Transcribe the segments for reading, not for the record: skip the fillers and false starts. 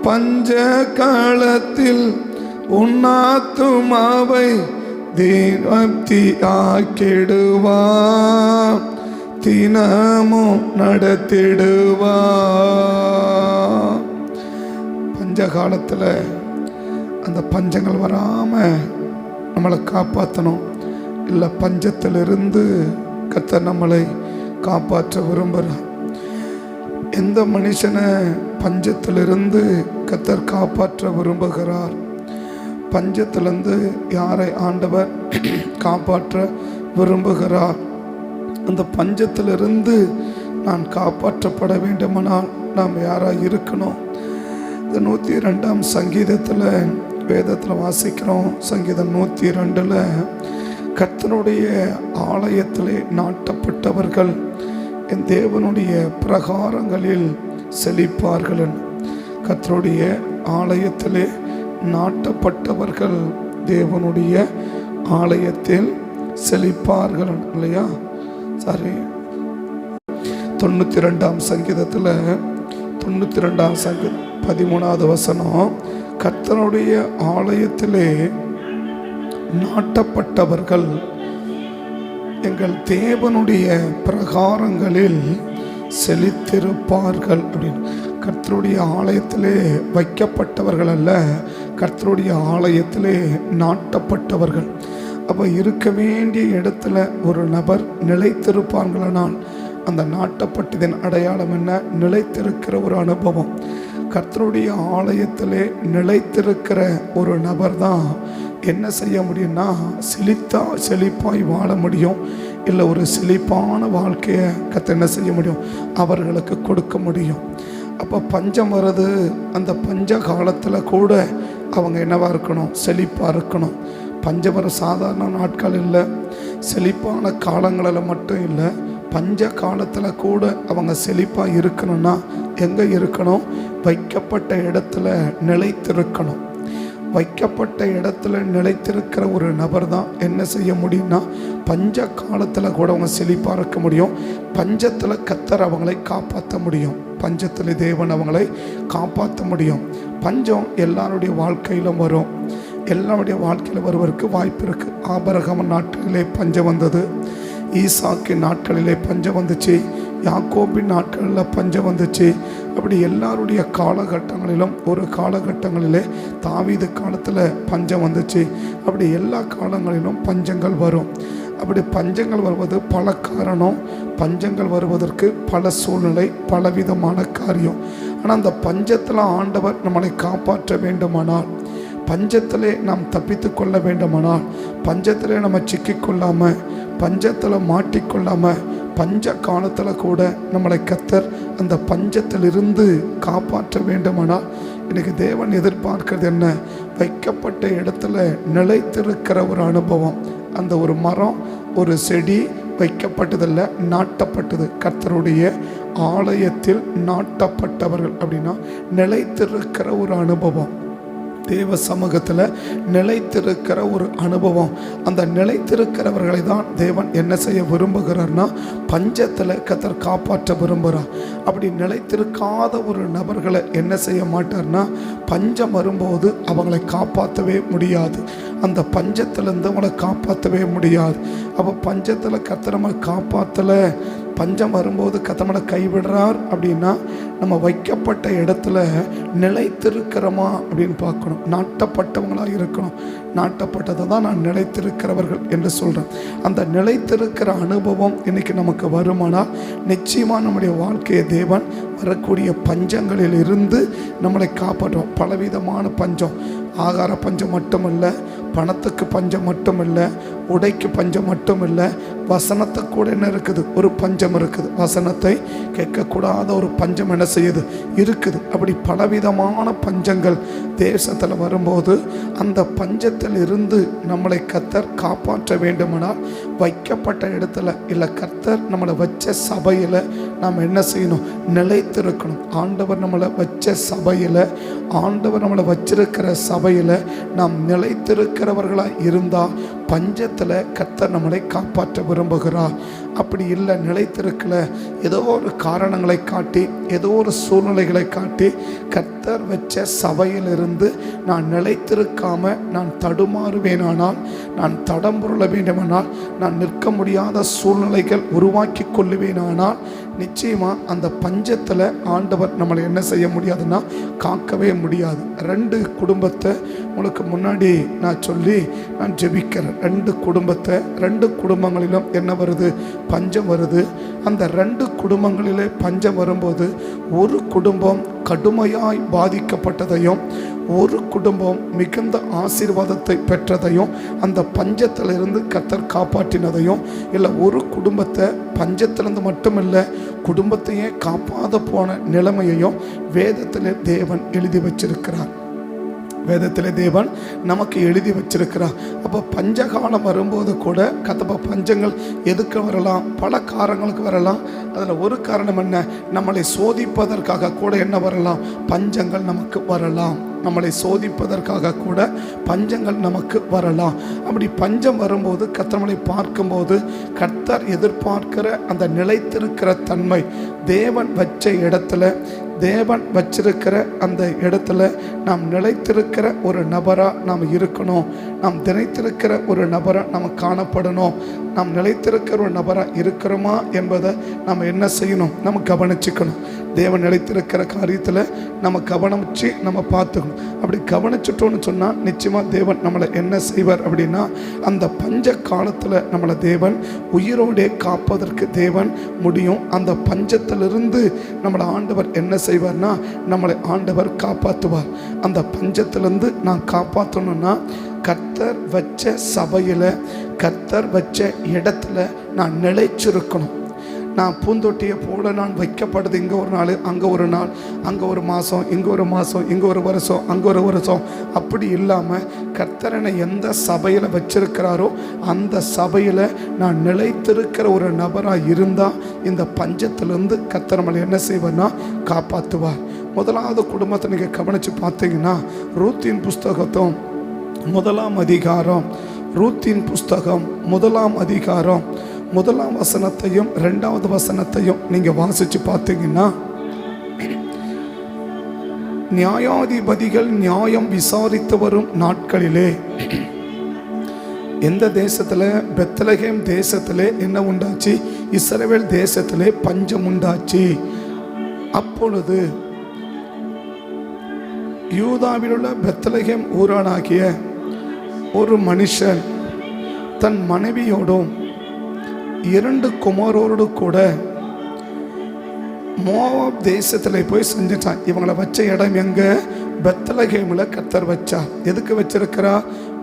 பஞ்ச காலத்தில் உன்னாத்துமாவை தீபத்தி ஆக்கிடுவா, தினமும் நடத்திடுவா. பஞ்ச காலத்தில் அந்த பஞ்சங்கள் வராமல் நம்மளை காப்பாற்றணும். இல்லை, பஞ்சத்திலிருந்து கர்த்தர் நம்மளை காப்பாற்ற விரும்புகிறார். எந்த மனுஷனை பஞ்சத்திலிருந்து கர்த்தர் காப்பாற்ற விரும்புகிறார்? பஞ்சத்திலிருந்து யாரை ஆண்டவர் காப்பாற்ற விரும்புகிறார்? அந்த பஞ்சத்திலிருந்து நான் காப்பாற்றப்பட வேண்டுமானால் நாம் யாராக இருக்கணும்? இந்த 102ஆம் சங்கீதத்தில் வேதத்தில் வாசிக்கிறோம். சங்கீதம் 102 கர்த்தருடைய ஆலயத்திலே நாட்டப்பட்டவர்கள் என் தேவனுடைய பிரகாரங்களில் செழிப்பார்கள். கர்த்தருடைய ஆலயத்திலே நாட்டப்பட்டவர்கள் தேவனுடைய ஆலயத்தில் செழிப்பார்கள் இல்லையா? சரி, 92ஆம் சங்கீதத்தில் 92ஆம் சங்கீதம் 13வது வசனம், கர்த்தருடைய ஆலயத்திலே நாட்டப்பட்டவர்கள் எங்கள் தேவனுடைய பிரகாரங்களில் செழித்திருப்பார்கள் அப்படின்னு. கர்த்தருடைய ஆலயத்திலே வைக்கப்பட்டவர்கள் அல்ல, கர்த்தருடைய ஆலயத்திலே நாட்டப்பட்டவர்கள். அப்போ இருக்க வேண்டிய இடத்துல ஒரு நபர் நிலைத்திருப்பார்களானால் அந்த நாட்டப்பட்டதின் அடையாளம் என்ன? நிலைத்திருக்கிற ஒரு அனுபவம். கர்த்தருடைய ஆலயத்திலே நிலைத்திருக்கிற ஒரு நபர் தான் என்ன செய்ய முடியும்னா செழிப்பாய் வாழ முடியும். இல்லை, ஒரு செழிப்பான வாழ்க்கையை கர்த்தர் என்ன செய்ய முடியும்? அவர்களுக்கு கொடுக்க முடியும். அப்போ பஞ்சம் வருது, அந்த பஞ்ச காலத்தில் கூட அவங்க என்னவாக இருக்கணும்? செழிப்பாக இருக்கணும். பஞ்சம் வர சாதாரண நாட்கள் இல்லை, செழிப்பான காலங்களில் மட்டும் இல்லை, பஞ்ச காலத்தில் கூட அவங்க செழிப்பாக இருக்கணும்னா எங்கே இருக்கணும்? வைக்கப்பட்ட இடத்துல நிலைத்திருக்கணும். வைக்கப்பட்ட இடத்துல நிலைத்திருக்கிற ஒரு நபர் தான் என்ன செய்ய முடியும்னா பஞ்ச காலத்தில் கூட அவங்க செழிப்பாக இருக்க முடியும். பஞ்சத்தில் கர்த்தர் அவங்களை காப்பாற்ற முடியும். பஞ்சத்தில் தேவன் அவங்களை காப்பாற்ற முடியும். பஞ்சம் எல்லாருடைய வாழ்க்கையிலும் வரும். எல்லாருடைய வாழ்க்கையில் வருவதற்கு வாய்ப்பு இருக்குது. ஆபிரகாம் நாட்களிலே பஞ்சம் வந்தது, ஈசாக்கின் நாட்களிலே பஞ்சம் வந்துச்சு, யாக்கோபின் நாட்களில் பஞ்சம் வந்துச்சு. அப்படி எல்லாருடைய காலகட்டங்களிலும் ஒரு காலகட்டங்களிலே தாவீது காலத்தில் பஞ்சம் வந்துச்சு. அப்படி எல்லா காலங்களிலும் பஞ்சங்கள் வரும். அப்படி பஞ்சங்கள் வருவது பல காரணம். பஞ்சங்கள் வருவதற்கு பல சூழ்நிலை, பலவிதமான காரியம். ஆனால் அந்த பஞ்சத்தில் ஆண்டவர் நம்மளை காப்பாற்ற வேண்டுமானால், பஞ்சத்திலே நாம் தப்பித்து கொள்ள வேண்டுமானால், பஞ்சத்திலே நம்ம சிக்கிக்கொள்ளாமல், பஞ்சத்தில் மாட்டிக்கொள்ளாமல், பஞ்ச காலத்தில் கூட நம்மளை கர்த்தர் அந்த பஞ்சத்திலிருந்து காப்பாற்ற வேண்டுமானால், இன்னைக்கு தேவன் எதிர்பார்க்கிறது என்ன? வைக்கப்பட்ட இடத்துல நிலைத்திருக்கிற ஒரு அனுபவம். அந்த ஒரு மரம், ஒரு செடி வைக்கப்பட்டதில்லை, நாட்டப்பட்டது. கர்த்தருடைய ஆலயத்தில் நாட்டப்பட்டவர்கள் அப்படின்னா நிலைத்திருக்கிற ஒரு அனுபவம். தேவ சமூகத்தில் நிலைத்திருக்கிற ஒரு அனுபவம். அந்த நிலைத்திருக்கிறவர்களை தான் தேவன் என்ன செய்ய விரும்புகிறார்னா பஞ்சத்தில் கர்த்தர் காப்பாற்ற விரும்புகிறார். அப்படி நிலைத்திருக்காத ஒரு நபர்களை என்ன செய்ய மாட்டார்னா பஞ்சம் வரும்போது அவங்களை காப்பாற்றவே முடியாது. அந்த பஞ்சத்திலேருந்து அவங்களை காப்பாற்றவே முடியாது. அப்போ பஞ்சத்தில் கர்த்தர் நம்மளை காப்பாற்றலை, பஞ்சம் வரும்போது கர்த்தர் கைவிடுறார் அப்படின்னா நம்ம வைக்கப்பட்ட இடத்துல நிலைத்திருக்கிறோமா அப்படின்னு பார்க்கணும். நாட்டப்பட்டவங்களாக இருக்கணும். நாட்டப்பட்டதை தான் நான் நிலைத்திருக்கிறவர்கள் என்று சொல்கிறேன். அந்த நிலைத்திருக்கிற அனுபவம் இன்னைக்கு நமக்கு வருமானால் நிச்சயமாக நம்முடைய வாழ்க்கையை தேவன் வரக்கூடிய பஞ்சங்களில் இருந்து நம்மளை காப்பாற்றுவோம். பலவிதமான பஞ்சம், ஆகார பஞ்சம் மட்டுமல்ல, பணத்துக்கு பஞ்சம் மட்டுமில்லை, உடைக்கு பஞ்சம் மட்டுமில்லை, வசனத்தை கூட என்ன இருக்குது? ஒரு பஞ்சம் இருக்குது. வசனத்தை கேட்கக்கூடாத ஒரு பஞ்சம் என்ன செய்யுது? இருக்குது. அப்படி பலவிதமான பஞ்சங்கள் தேசத்தில் வரும்போது அந்த பஞ்சத்தில் இருந்து நம்மளை கர்த்தர் காப்பாற்ற வேண்டுமானால் வைக்கப்பட்ட இடத்துல இல்லை, கர்த்தர் நம்மளை வச்ச சபையில் நாம் என்ன செய்யணும்? நிலைத்திருக்கணும். ஆண்டவர் நம்மளை வச்ச சபையில், ஆண்டவர் நம்மளை வச்சிருக்கிற சபையில் நாம் நிலைத்திருக்கிறவர்களாக இருந்தால் பஞ்சத்தில் கர்த்தர் நம்மளை காப்பாற்ற விரும்புகிறார். அப்படி இல்லை, நிலைத்திருக்கல, ஏதோ ஒரு காரணங்களை காட்டி, ஏதோ ஒரு சூழ்நிலைகளை காட்டி கர்த்தர் வச்ச சபையிலிருந்து நான் நிலைத்திருக்காம நான் தடுமாறுவேனானால், நான் தடம்புருள வேண்டுமானால், நான் நிற்க முடியாத சூழ்நிலைகள் உருவாக்கி கொள்ளுவேனானால், நிச்சயமா அந்த பஞ்சத்தில் ஆண்டவர் நம்மளை என்ன செய்ய முடியாதுன்னா காக்கவே முடியாது. 2 குடும்பத்தை உங்களுக்கு முன்னாடி நான் சொல்லி நான் ஜெபிக்கிறேன். 2 குடும்பத்தை, 2 குடும்பங்களிலும் என்ன வருது? பஞ்சம் வருது. அந்த 2 குடும்பங்களிலே பஞ்சம் வரும்போது ஒரு குடும்பம் கடுமையாய் பாதிக்கப்பட்டதையும் ஒரு குடும்பம் மிகுந்த ஆசீர்வாதத்தை பெற்றதையும் அந்த பஞ்சத்திலிருந்து கர்த்தர் காப்பாற்றினதையும், இல்லை ஒரு குடும்பத்தை பஞ்சத்திலிருந்து மட்டுமில்லை குடும்பத்தையே காப்பாத போன நிலைமையையும் வேதத்திலே தேவன் எழுதி வச்சிருக்கிறார். வேதத்திலே தேவன் நமக்கு எழுதி வச்சிருக்கிறார். அப்போ பஞ்சகாலம் வரும்போது கூட பஞ்சங்கள் எதுக்கு வரலாம்? பல காரணங்களுக்கு வரலாம். அதில் ஒரு காரணம் என்ன? நம்மளை சோதிப்பதற்காக கூட என்ன வரலாம்? பஞ்சங்கள் நமக்கு வரலாம். நம்மளை சோதிப்பதற்காக கூட பஞ்சங்கள் நமக்கு வரலாம். அப்படி பஞ்சம் வரும்போது கர்த்தரை பார்க்கும்போது கர்த்தர் எதிர்பார்க்கிற அந்த நிலைத்திருக்கிற தன்மை, தேவன் வச்ச இடத்துல, தேவன் வச்சிருக்கிற அந்த இடத்துல நாம் நிலைத்திருக்கிற ஒரு நபராக நாம் இருக்கணும். நாம் நிலைத்திருக்கிற ஒரு நபராக நாம் காணப்படணும். நாம் நிலைத்திருக்கிற ஒரு நபராக இருக்கிறோமா என்பதை நம்ம என்ன செய்யணும்? நம்ம கவனிச்சுக்கணும். தேவன் நிலைத்திருக்கிற காரியத்தில் நம்ம கவனித்து நம்ம பார்த்துக்கணும். அப்படி கவனிச்சிட்டோன்னு சொன்னால் நிச்சயமாக தேவன் நம்மளை என்ன செய்வார் அப்படின்னா, அந்த பஞ்ச காலத்தில் நம்மளை தேவன் உயிரோடே காப்பதற்கு தேவன் முடியும். அந்த பஞ்சத்திலிருந்து நம்மளை ஆண்டவர் என்ன செய்வார்னா, நம்மளை ஆண்டவர் காப்பாற்றுவார். அந்த பஞ்சத்திலிருந்து நான் காப்பாற்றணும்னா கர்த்தர் வச்ச சபையில், கர்த்தர் வச்ச இடத்துல நான் நிலைச்சிருக்கணும். நான் பூந்தொட்டியை போல நான் வைக்கப்படுது. இங்கே ஒரு நாள், அங்கே ஒரு நாள், அங்கே ஒரு மாதம், இங்கே ஒரு மாதம், இங்கே ஒரு வருஷம், அங்கே ஒரு வருஷம், அப்படி இல்லாமல் கர்த்தரனை எந்த சபையில் வச்சிருக்கிறாரோ அந்த சபையில் நான் நிலைத்திருக்கிற ஒரு நபராக இருந்தால் இந்த பஞ்சத்திலேருந்து கர்த்தர் நம்மளை என்ன செய்வார்னா காப்பாற்றுவார். முதலாவது குடும்பத்தை நீங்கள் கவனித்து பார்த்தீங்கன்னா, ரூத்தின் புஸ்தகத்தும் 1ஆம் அதிகாரம், ரூத்தின் புஸ்தகம் 1ஆம் அதிகாரம் 1ஆம் வசனத்தையும் 2வது வசனத்தையும் நீங்கள் வாசித்து பார்த்தீங்கன்னா, நியாயாதிபதிகள் நியாயம் விசாரித்து வரும் நாட்களிலே எந்த தேசத்தில்? பெத்லகேம் தேசத்திலே என்ன உண்டாச்சு? இஸ்ரவேல் தேசத்திலே பஞ்சம் உண்டாச்சு. அப்பொழுது யூதாவிலுள்ள பெத்லகேம் ஊரானாகிய ஒரு மனுஷன் தன் மனைவியோடும் 2 குமாரோடு கூட மோவாப் தேசத்தில் போய் செஞ்சிட்டான். இவங்களை வச்ச இடம் எங்கே? பெத்லகேமில் கர்த்தர் வச்சா. எதுக்கு வச்சிருக்கிறா?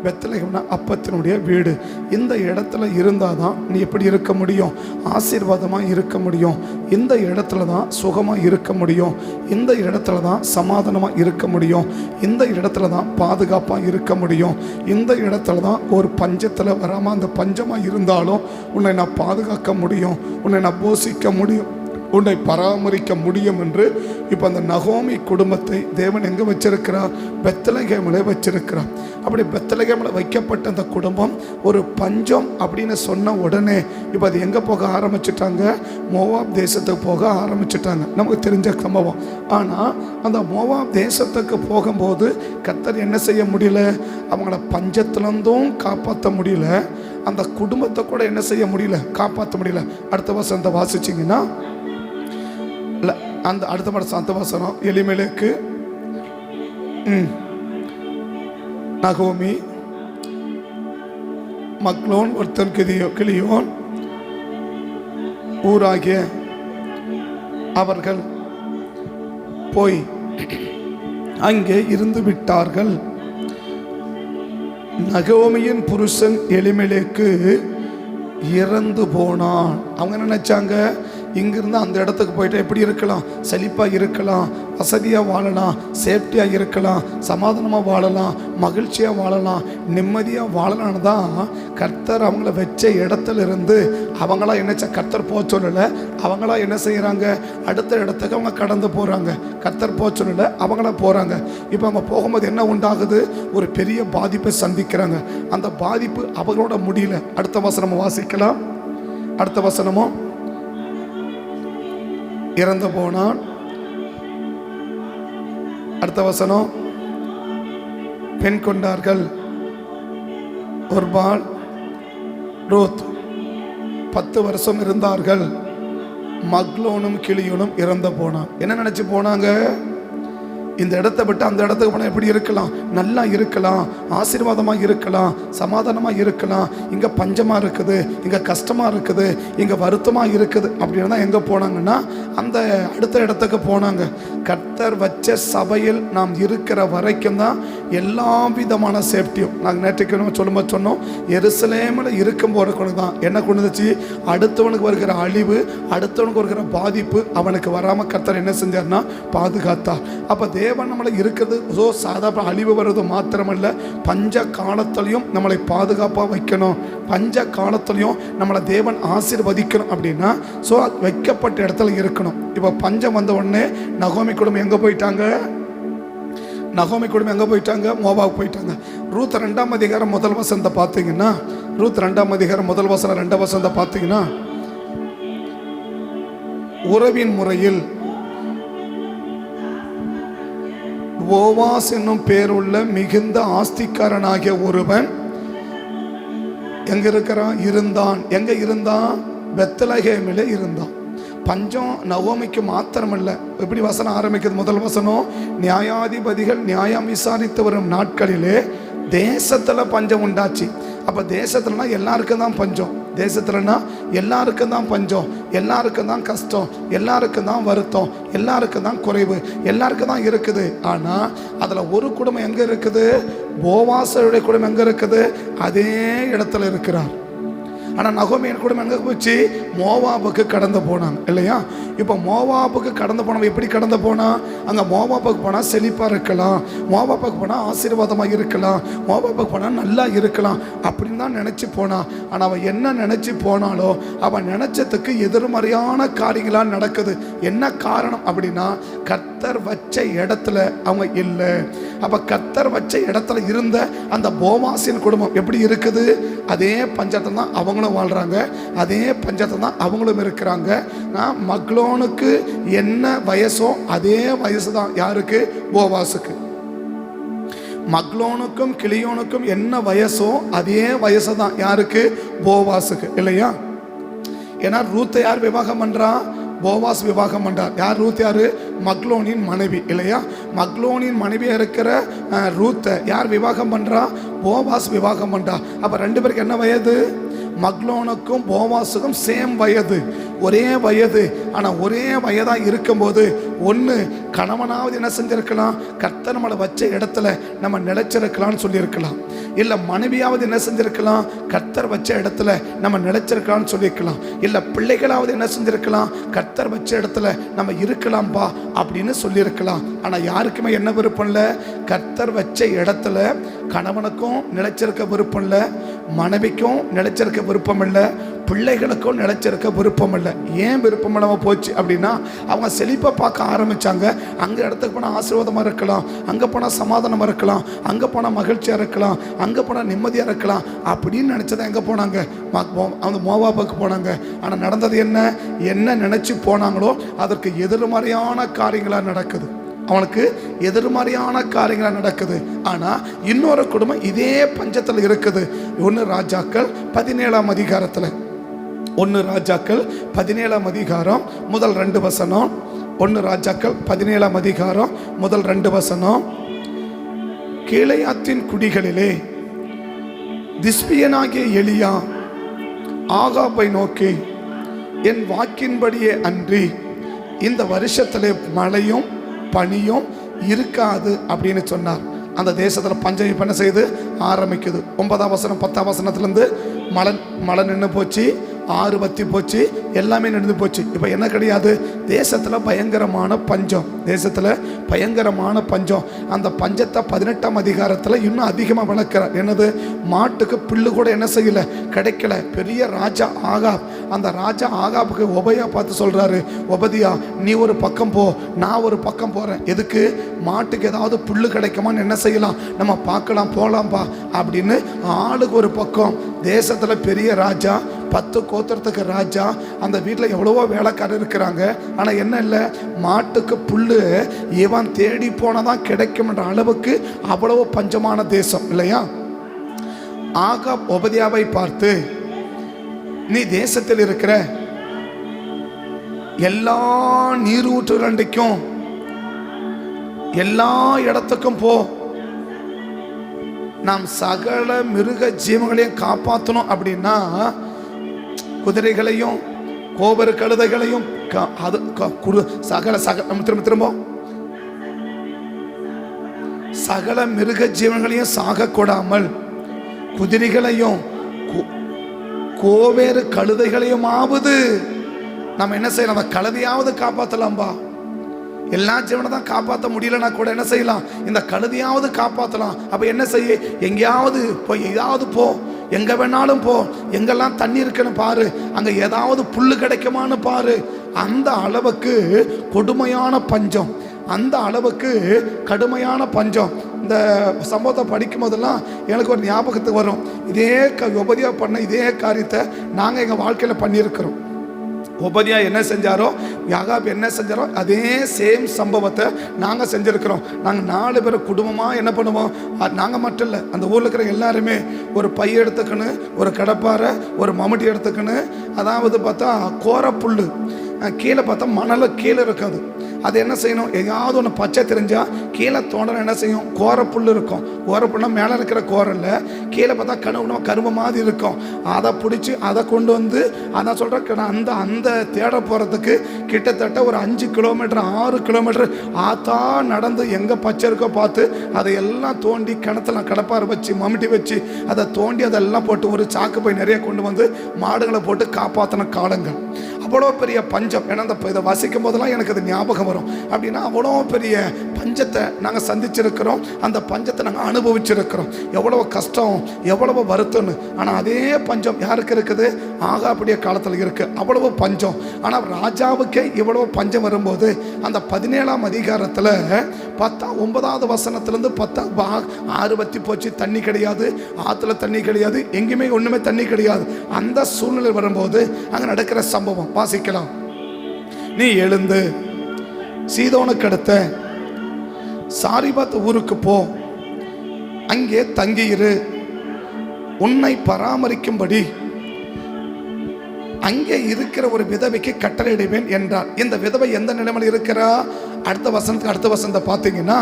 பெத்லகேம்னா அப்பத்தினுடைய வீடு. இந்த இடத்துல இருந்தால் தான் நீ எப்படி இருக்க முடியும்? ஆசீர்வாதமாக இருக்க முடியும். இந்த இடத்துல தான் சுகமாக இருக்க முடியும். இந்த இடத்துல தான் சமாதானமாக இருக்க முடியும். இந்த இடத்துல தான் பாதுகாப்பாக இருக்க முடியும். இந்த இடத்துல தான் ஒரு பஞ்சத்தில் வராமல் அந்த பஞ்சமாக இருந்தாலும் உன்னை நான் பாதுகாக்க முடியும், உன்னை நான் போஷிக்க முடியும், உன்னை பராமரிக்க முடியும் என்று இப்போ அந்த நகோமி குடும்பத்தை தேவன் எங்கே வச்சிருக்கிறார்? பெத்லகேமில் வச்சிருக்கிறார். அப்படி பெத்லகேமில் வைக்கப்பட்ட அந்த குடும்பம் ஒரு பஞ்சம் அப்படின்னு சொன்ன உடனே இப்போ அது எங்கே போக ஆரம்பிச்சிட்டாங்க? மோவாப் தேசத்துக்கு போக ஆரம்பிச்சிட்டாங்க. நமக்கு தெரிஞ்ச சம்பவம். ஆனால் அந்த மோவாப் தேசத்துக்கு போகும்போது கர்த்தர் என்ன செய்ய முடியல? அவங்கள பஞ்சத்திலிருந்தும் காப்பாற்ற முடியல, அந்த குடும்பத்தை கூட என்ன செய்ய முடியல? காப்பாற்ற முடியல. அடுத்த வசனத்தை வாசிச்சிங்கன்னா, அந்த அடுத்த வருஷம் அந்த வசனம், எலிமெலேக்கு, நகோமி, மக்லோன், ஒருத்தன் கிளியோன் ஊராகிய அவர்கள் போய் அங்கே இருந்து விட்டார்கள். நகோமியின் புருஷன் எலிமெலேக்கு இறந்து போனான். அவங்க நினைச்சாங்க, இங்கிருந்து அந்த இடத்துக்கு போயிட்டு எப்படி இருக்கலாம்? செழிப்பாக இருக்கலாம், வசதியாக வாழலாம், சேஃப்டியாக இருக்கலாம், சமாதானமாக வாழலாம், மகிழ்ச்சியாக வாழலாம், நிம்மதியாக வாழலான்னு தான் கர்த்தர் அவங்கள வச்ச இடத்துல இருந்து அவங்களா என்ன கர்த்தர் போக சொல்லலை. அவங்களா என்ன செய்கிறாங்க? அடுத்த இடத்துக்கு அவங்க கடந்து போகிறாங்க. கர்த்தர் போக சொல்லலை, அவங்களா போகிறாங்க. இப்போ அவங்க போகும்போது என்ன உண்டாகுது? ஒரு பெரிய பாதிப்பை சந்திக்கிறாங்க. அந்த பாதிப்பு அவங்களோட முடியல. அடுத்த வசனம் வாசிக்கலாம். அடுத்த வசனமும் இறந்து போனான். அடுத்த வசனம் பெண் கொண்டார்கள். ஒர்பால் ரூத் 10 வருஷம் இருந்தார்கள். மக்லோனும் கிளியோனும் இறந்து போனான். என்ன நினைச்சு போனாங்க? இந்த இடத்தை விட்டு அந்த இடத்துக்கு போனால் எப்படி இருக்கலாம்? நல்லா இருக்கலாம், ஆசீர்வாதமாக இருக்கலாம், சமாதானமாக இருக்கலாம். இங்கே பஞ்சமாக இருக்குது, இங்கே கஷ்டமாக இருக்குது, இங்கே வருத்தமாக இருக்குது அப்படின்னு தான் எங்கே போனாங்கன்னா அந்த அடுத்த இடத்துக்கு போனாங்க. கர்த்தர் வச்ச சபையில் நாம் இருக்கிற வரைக்கும் தான் எல்லா விதமான சேஃப்டியும். நாங்கள் நேற்றுக்கு நம்ம சொல்லும்போது சொன்னோம், எருசலேமில் இருக்கும் போறதுக்கு தான் என்ன கொண்டுச்சு? அடுத்தவனுக்கு வருகிற அழிவு, அடுத்தவனுக்கு வருகிற பாதிப்பு அவனுக்கு வராமல் கர்த்தர் என்ன செஞ்சார்னா பாதுகாத்தார். அப்போ தேவன் நம்மளை இருக்கிறது சாதாரண அழிவு வருவது மாத்திரமல்ல, பஞ்ச காலத்திலையும் நம்மளை பாதுகாப்பாக வைக்கணும், பஞ்ச காலத்திலையும் நம்மளை தேவன் ஆசீர்வதிக்கணும். அப்படின்னா ஸோ வைக்கப்பட்ட இடத்துல இருக்கணும். இப்போ பஞ்சம் வந்த உடனே நகோமி குடும்பம் எங்கே போயிட்டாங்க? நகோமி குடும்பம் எங்கே போயிட்டாங்க? மோவாவுக்கு போயிட்டாங்க. ரூத் 2ஆம் அதிகாரம் 1 வசனத்தை பார்த்தீங்கன்னா, ரூத் 2ஆம் அதிகாரம் 1 வசனம் 2 வசனத்தை பார்த்தீங்கன்னா, உறவின் முறையில் போவாஸ் என்னும் பேருள்ள மிகுந்த ஆஸ்திக்காரனாகிய ஒருவன் எங்க இருக்கிறான்? இருந்தான். எங்க இருந்தான்? பெத்லகேமிலே இருந்தான். பஞ்சம் நவோமிக்கு மாத்திரமல்ல. எப்படி வசனம் ஆரம்பிக்கிறது? முதல் வசனம், நியாயாதிபதிகள் நியாயம் விசாரித்து வரும் நாட்களிலே தேசத்துல பஞ்சம் உண்டாச்சு. அப்ப தேசத்துலனா எல்லாருக்கும் தான் பஞ்சம். தேசத்துலனா எல்லாருக்கும் தான் பஞ்சம், எல்லாருக்கும் தான் கஷ்டம், எல்லாருக்கும் தான் வருத்தம், எல்லாருக்கும் தான் குறைவு, எல்லாருக்கும் தான் இருக்குது. ஆனா அதுல ஒரு குடும்பம் எங்க இருக்குது? போவாசருடைய குடும்பம் எங்க இருக்குது? அதே இடத்துல இருக்கிறார். ஆனால் நகோமியின் குடும்பம் எங்கே போச்சு? மோவாபுக்கு கடந்து போனாங்க இல்லையா? இப்போ மோவாபுக்கு கடந்து போனவன் எப்படி கடந்து போனான்? அங்கே மோவாபுக்கு போனால் செழிப்பாக இருக்கலாம், மோவாபுக்கு போனால் ஆசீர்வாதமாக இருக்கலாம், மோவாபுக்கு போனால் நல்லா இருக்கலாம் அப்படின்னு தான் நினச்சி போனான். ஆனால் அவன் என்ன நினச்சி போனாலோ அவன் நினச்சதுக்கு எதிர்மறையான காரியங்களாக நடக்குது. என்ன காரணம் அப்படின்னா, கர்த்தர் வச்ச இடத்துல அவங்க இல்லை. அப்போ கர்த்தர் வச்ச இடத்துல இருந்த அந்த போவாசின் குடும்பம் எப்படி இருக்குது? அதே பஞ்சத்தை தான் அவங்களும் வாழ்றாங்க, அதே பஞ்சத்தை தான் அவங்களும் இருக்கிறாங்க. மக்லோனுக்கு என்ன வயசோ அதே வயசு தான் யாருக்கு? போவாசுக்கு. மக்லோனுக்கும் கிளியோனுக்கும் என்ன வயசோ அதே வயசு தான் யாருக்கு? போவாசுக்கு இல்லையா? ஏன்னா ரூத்தை யார் விவாகம் பண்றா? போவாஸ் விவாகம் பண்றார். யார்? ரூத் யாரு? மக்லோனின் மனைவி இல்லையா? மக்லோனின் மனைவியா இருக்கிற ரூத்தை யார் விவாகம் பண்றா? போவாஸ் விவாகம் பண்றா. அப்ப 2 பேருக்கு என்ன வயது? மக்லோனுக்கும் போவாசுக்கும் சேம் வயது, ஒரே வயது. ஆனால் ஒரே வயதாக இருக்கும்போது ஒன்று கணவனாவது என்ன செஞ்சிருக்கலாம்? கர்த்தர் நம்மளை வச்ச இடத்துல நம்ம நிலைச்சிருக்கலாம்னு சொல்லியிருக்கலாம். இல்லை மனைவியாவது என்ன செஞ்சிருக்கலாம்? கர்த்தர் வச்ச இடத்துல நம்ம நிலைச்சிருக்கலாம்னு சொல்லியிருக்கலாம். இல்லை பிள்ளைகளாவது என்ன செஞ்சிருக்கலாம்? கர்த்தர் வச்ச இடத்துல நம்ம இருக்கலாம்பா அப்படின்னு சொல்லியிருக்கலாம். ஆனால் யாருக்குமே என்ன விருப்பம் இல்லை? கர்த்தர் வச்ச இடத்துல கணவனுக்கும் நிலைச்சிருக்க விருப்பம் இல்லை, மனைவிக்கும் நிலைச்சிருக்க விருப்பம் இல்லை, பிள்ளைகளுக்கும் நிலைச்சிருக்க விருப்பம் இல்லை. ஏன் விருப்பம் இல்லாமல் போச்சு அப்படின்னா, அவங்க செழிப்பை பார்க்க ஆரம்பித்தாங்க. அங்கே இடத்துக்கு போனால் ஆசீர்வாதமாக இருக்கலாம், அங்கே போனால் சமாதானமாக இருக்கலாம், அங்கே போனால் மகிழ்ச்சியாக இருக்கலாம், அங்கே போனால் நிம்மதியாக இருக்கலாம் அப்படின்னு நினச்சதான் எங்கே போனாங்க? அவங்க மோவாபுக்கு போனாங்க. ஆனால் நடந்தது என்ன? என்ன நினச்சி போனாங்களோ அதற்கு எதிர்மறையான காரியங்களாக நடக்குது. அவனுக்கு எதிர்மறையான காரியங்களாக நடக்குது. ஆனால் இன்னொரு குடும்பம் இதே பஞ்சத்தில் இருக்குது. 1 ராஜாக்கள் 17ஆம் அதிகாரத்தில், 1 ராஜாக்கள் 17ஆம் அதிகாரம் முதல் 2 வசனம். 1 ராஜாக்கள் 17ஆம் அதிகாரம் முதல் 2 வசனம். கீலேயாத்தின் குடிகளிலே திஸ்பியனாகிய எலியா ஆகாபை நோக்கி, என் வாக்கின்படியே அன்றி இந்த வருஷத்திலே மழையும் பனியும் இருக்காது அப்படின்னு சொன்னார். அந்த தேசத்தில் பஞ்சம் பண்ண செய்து ஆரம்பிக்குது. 9ஆம் வசனம் 10ஆம் வசனத்திலேருந்து மழை நின்று போச்சு, ஆறு வத்தி போச்சு, எல்லாமே நின்று போச்சு. இப்போ என்ன கிடையாது? தேசத்தில் பயங்கரமான பஞ்சம், தேசத்தில் பயங்கரமான பஞ்சம். அந்த பஞ்சத்தை 18ஆம் அதிகாரத்தில் இன்னும் அதிகமாக விளக்கிறார். என்னது? மாட்டுக்கு புல்லு கூட என்ன செய்யலை, கிடைக்கல. பெரிய ராஜா ஆகாப், அந்த ராஜா ஆகாப்புக்கு ஒபையா பார்த்து சொல்கிறாரு, ஒபதியா நீ ஒரு பக்கம் போ, நான் ஒரு பக்கம் போகிறேன். எதுக்கு? மாட்டுக்கு ஏதாவது புல்லு கிடைக்குமான்னு என்ன செய்யலாம், நம்ம பார்க்கலாம், போகலாம்ப்பா அப்படின்னு. ஆளுக்கு ஒரு பக்கம். தேசத்தில் பெரிய ராஜா, 10 கோத்திரத்துக்கு ராஜா. அந்த வீட்டில் எவ்வளவோ வேலைக்காரர் இருக்கிறாங்க. ஆனால் என்ன இல்லை, மாட்டுக்கு புல்லு இவன் தேடி போனதான் கிடைக்கும்ன்ற அளவுக்கு அவ்வளவு பஞ்சமான தேசம் இல்லையா. ஆகாப் ஒபதியாவை பார்த்து, நீ தேசத்தில் இருக்கிற எல்லா நீரூற்றுகளுக்கும் எல்லா இடத்துக்கும் போ, நாம் சகல மிருக ஜீவங்களையும் காப்பாற்றணும். அப்படின்னா குதிரைகளையும் கோபுர கழுதைகளையும் சகல திரும்ப சகல மிருக ஜீவங்களையும் சாக கூடாமல் குதிரைகளையும் கோவேறு கழுதைகளையும் ஆவது நம்ம என்ன செய்யலாம், அந்த கழுதையாவது காப்பாற்றலாம்பா. எல்லா ஜீவனை தான் காப்பாற்ற முடியலன்னா கூட என்ன செய்யலாம், இந்த கழுதையாவது காப்பாற்றலாம். அப்போ என்ன செய்ய, எங்கேயாவது போய் ஏதாவது போ, எங்கே வேணாலும் போ, எங்கெல்லாம் தண்ணி இருக்குன்னு பாரு, அங்கே ஏதாவது புல்லு கிடைக்குமான்னு பாரு. அந்த அளவுக்கு கொடுமையான பஞ்சம், அந்த அளவுக்கு கடுமையான பஞ்சம். இந்த சம்பவத்தை படிக்கும் போதெல்லாம் எனக்கு ஒரு ஞாபகத்துக்கு வரும். இதே ஒபதியா பண்ண இதே காரியத்தை நாங்கள் எங்கள் வாழ்க்கையில் பண்ணியிருக்கிறோம். ஒபதியா என்ன செஞ்சாரோ, யாகாப் என்ன செஞ்சாரோ அதே சேம் சம்பவத்தை நாங்கள் செஞ்சுருக்கிறோம். நாங்கள் 4 பேர் குடும்பமாக என்ன பண்ணுவோம், நாங்கள் மட்டும் இல்லை, அந்த ஊரில் இருக்கிற எல்லாருமே ஒரு பை எடுத்துக்கணு, ஒரு கடப்பாரை, ஒரு மம்முட்டி எடுத்துக்கணு. அதாவது பார்த்தா கோரப்புல் கீழே பார்த்தா மணலை கீழே இருக்காது. அது என்ன செய்யணும், எங்கேயாவது ஒன்று பச்சை தெரிஞ்சால் கீழே தோண்டன என்ன செய்யும், கோரப்புல் இருக்கும். கோரப்புல்னா மேலே இருக்கிற கோரல்ல கீழே பார்த்தா கரும்பு மாதிரி இருக்கும். அதை பிடிச்சி அதை கொண்டு வந்து அதான் சொல்கிறேன், அந்த அந்த தேட போகிறதுக்கு கிட்டத்தட்ட ஒரு 5 கிலோமீட்டர் 6 கிலோமீட்டர் ஆத்தா நடந்து எங்கே பச்சை இருக்கோ பார்த்து அதையெல்லாம் தோண்டி கிணத்துல கடப்பாரை வச்சு மம்முட்டி வச்சு அதை தோண்டி அதெல்லாம் போட்டு ஒரு சாக்கு போய் நிறைய கொண்டு வந்து மாடுகளை போட்டு காப்பாற்றின காலங்கள். அவ்வளோ பெரிய பஞ்சம். ஏன்னா அந்த இதை வாசிக்கும் போதெல்லாம் எனக்கு அது ஞாபகம் வரும். அப்படின்னா அவ்வளோ பெரிய பஞ்சத்தை நாங்கள் சந்திச்சிருக்கிறோம், அந்த பஞ்சத்தை நாங்கள் அனுபவிச்சிருக்கிறோம். எவ்வளவு கஷ்டம், எவ்வளவு வருத்தம்னு. ஆனால் அதே பஞ்சம் யாருக்கு இருக்குது, ஆகாபுடைய காலத்தில் இருக்குது. அவ்வளவு பஞ்சம். ஆனால் ராஜாவுக்கே இவ்வளவு பஞ்சம் வரும்போது அந்த 17ஆம் அதிகாரத்தில் 9வது வசனத்திலேருந்து 10 ஆறு வத்தி போச்சு, தண்ணி கிடையாது, ஆற்றுல தண்ணி கிடையாது, எங்கேயுமே ஒன்றுமே தண்ணி கிடையாது. அந்த சூழ்நிலை வரும்போது அங்கே நடக்கிற சம்பவம் வாசிக்கலாம். நீ எழுந்து சீதோனுக்கு அடுத்த சாரிபாத் ஊருக்கு போ, அங்கே தங்கியிரு, உன்னை பராமரிக்கும்படி அங்கே இருக்கிற ஒரு விதவைக்கு கட்டளையிடுவேன் என்றார். இந்த விதவை எந்த நிலைமையில் இருக்கிறா, அடுத்த வசனத்தை பார்த்தீங்கன்னா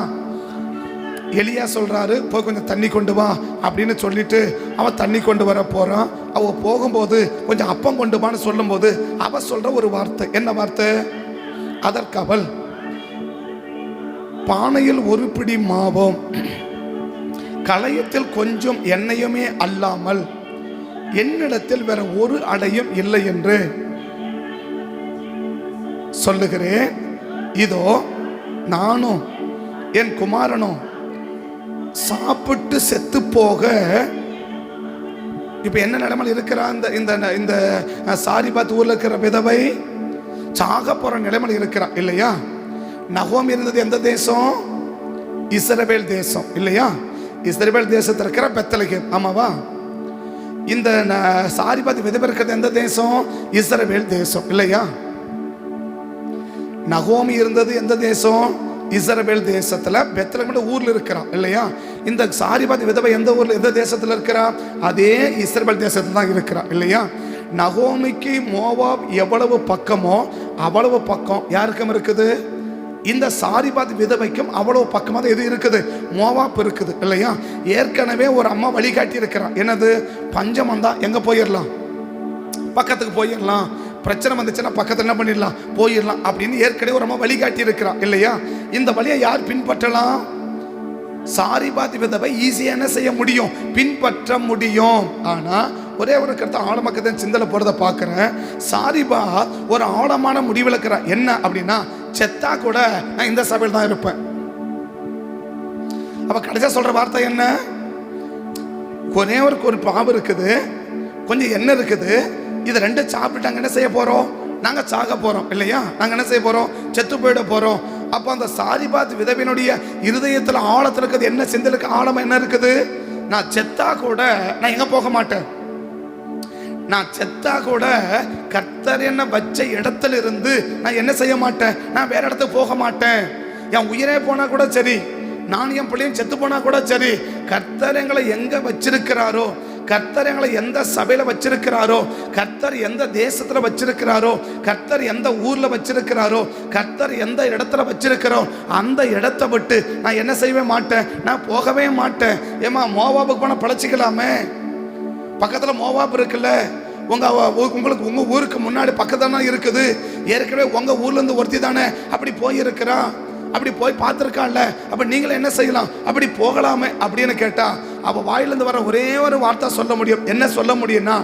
எலியா சொல்றாரு, போய் கொஞ்சம் தண்ணி கொண்டு வா அப்படின்னு சொல்லிட்டு அவன் தண்ணி கொண்டு வர போறான். அவ போகும்போது கொஞ்சம் அப்பம் கொண்டு வான்னு சொல்லும்போது அவ சொல்ற ஒரு வார்த்தை, என்ன வார்த்தை, அதற்கு அவள், பானையில் ஒரு பிடி மாவும் களையத்தில் கொஞ்சம் எண்ணெயுமே அல்லாமல் என்னிடத்தில் வேற ஒரு அடையும் இல்லை என்று சொல்லுகிறேன். இதோ நானும் என் குமாரனும் சாப்பிட்டு செத்து போக. இப்ப என்ன நிலைமையில் இருக்கிறா இந்த சாரிபாத் ஊர்ல இருக்கிற விதவை, சாக போற நிலைமையில் இருக்கிறான் இல்லையா. நகோமி இருந்தது எந்த தேசம், இஸ்ரவேல் தேசம் இல்லையா. இஸ்ரவேல் தேசத்தில் இருக்கிற பெத்லகேம், ஆமாவா. இந்த சாரிபாத் விதவை இருக்கிறது எந்த தேசம், இஸ்ரவேல் தேசம் இல்லையா. நகோமி இருந்தது எந்த தேசம், இஸ்ரவேல் தேசத்துல பெத்லகேம் ஊர்ல இருக்கிறான் இல்லையா. இந்த சாரிபாத் விதவை எந்த ஊர்ல எந்த தேசத்துல இருக்கிறா, அதே இஸ்ரவேல் தேசத்துல தான் இருக்கிறா இல்லையா. நகோமிக்கு மோவாப் எவ்வளவு பக்கமோ அவ்வளவு பக்கம் யாருக்கும் இருக்குது, இந்த சாரிபாத் விதவைக்கும் அவ்வளவு பக்கமாக எது இருக்குது, மோவாப் இருக்குது இல்லையா. ஏற்கனவே ஒரு அம்மா வழிகாட்டி இருக்கிறான், என்னது, பஞ்சம் வந்தா எங்க போயிடலாம், பக்கத்துக்கு போயிடலாம், பிரச்சனை வந்துச்சுன்னா பக்கத்தில் என்ன பண்ணிடலாம், போயிடலாம் அப்படின்னு ஏற்கனவே ஒரு அம்மா வழிகாட்டி இருக்கிறான் இல்லையா. இந்த வழியை யார் பின்பற்றலாம், சாரிபாத் விதவை ஈஸியாக என்ன செய்ய முடியும், பின்பற்ற முடியும். ஆனா ஒரே ஒரு கருத்தை ஆழமக்கத்தின் சிந்தனை போறதை பார்க்கிறேன். சாரிபாத் ஒரு ஆழமான முடிவிலக்கிற என்ன அப்படின்னா, செத்தா கூட நான் இந்த சபையில் தான் இருப்பேன். அப்ப கடைசியா சொல்ற வார்த்தை என்ன, ஒரே ஒரு பாவு இருக்குது, கொஞ்சம் எண்ணெய் இருக்குது, இது ரெண்டு சாப்பிட்டாங்க என்ன செய்ய போறோம், நாங்க சாக போறோம் இல்லையா, நாங்க என்ன செய்ய போறோம், செத்து போயிட போறோம். அப்ப அந்த சாரிபாத் விதவினுடைய இருதயத்துல ஆழத்துல இருக்குது என்ன, சிந்தலுக்கு ஆழம் என்ன இருக்குது, நான் செத்தா கூட நான் எங்க போக மாட்டேன், நான் செத்தா கூட கர்த்தர் என்ன வச்ச இடத்துல இருந்து நான் என்ன செய்ய மாட்டேன், நான் வேற இடத்துக்கு போக மாட்டேன். என் உயிரே போனா கூட சரி, நான் என் பிள்ளையும் செத்து போனா கூட சரி, கர்த்தர் எங்களை எங்க வச்சிருக்கிறாரோ, கர்த்தர் எங்களை எந்த சபையில வச்சிருக்கிறாரோ, கர்த்தர் எந்த தேசத்துல வச்சிருக்கிறாரோ, கர்த்தர் எந்த ஊர்ல வச்சிருக்கிறாரோ, கர்த்தர் எந்த இடத்துல வச்சிருக்கிறோம், அந்த இடத்தை விட்டு நான் என்ன செய்யவே மாட்டேன், நான் போகவே மாட்டேன். ஏமா மோவாபுக்கு போனா பழச்சிக்கலாமே, பக்கத்துல மோவாப் இருக்குல்ல, உங்களுக்கு உங்க ஊருக்கு முன்னாடி பக்கத்தான இருக்குது. ஏற்கனவே உங்க ஊர்ல இருந்து ஒருத்தி தானே அப்படி போயிருக்கிறான், அப்படி போய் பார்த்துருக்கான்ல, அப்ப நீங்களும் என்ன செய்யலாம், அப்படி போகலாமே அப்படின்னு கேட்டா அவ வாயிலிருந்து வர ஒரே ஒரு வார்த்தை சொல்ல முடியும். என்ன சொல்ல முடியும்னா,